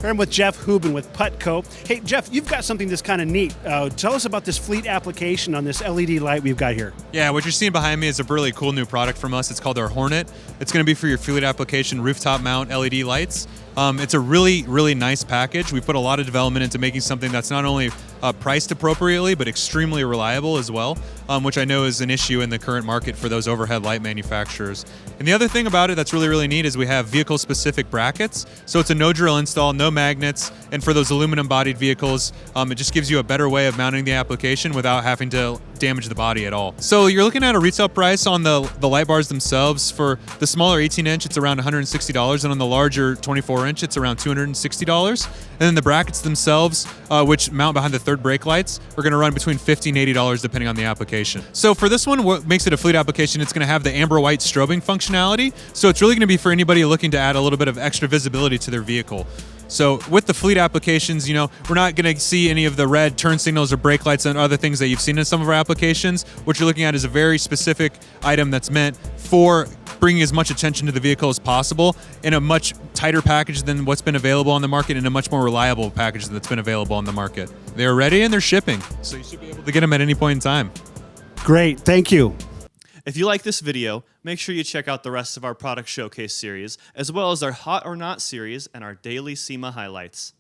Here I'm with Jeff Hoobin with Putco. Hey, Jeff, you've got something that's kind of neat. Tell us about this fleet application on this LED light we've got here. Yeah, what you're seeing behind me is a really cool new product from us. It's called our Hornet. It's going to be for your fleet application rooftop mount LED lights. It's a really, really nice package. We put a lot of development into making something that's not only priced appropriately, but extremely reliable as well, which I know is an issue in the current market for those overhead light manufacturers. And the other thing about it that's really, really neat is we have vehicle-specific brackets. So it's a no-drill install, no magnets, and for those aluminum-bodied vehicles, it just gives you a better way of mounting the application without having to damage the body at all. So you're looking at a retail price on the light bars themselves. For the smaller 18-inch, it's around $160, and on the larger 24-inch, it's around $260. And then the brackets themselves, which mount behind the third brake lights, are going to run between $50 and $80 depending on the application. So for this one, what makes it a fleet application, it's going to have the amber white strobing functionality. So it's really going to be for anybody looking to add a little bit of extra visibility to their vehicle. So with the fleet applications, we're not going to see any of the red turn signals or brake lights and other things that you've seen in some of our applications. What you're looking at is a very specific item that's meant for bringing as much attention to the vehicle as possible in a much tighter package than what's been available on the market, and a much more reliable package that's been available on the market. They're ready and they're shipping, so you should be able to get them at any point in time. Great, thank you. If you like this video, make sure you check out the rest of our product showcase series, as well as our Hot or Not series and our daily SEMA highlights.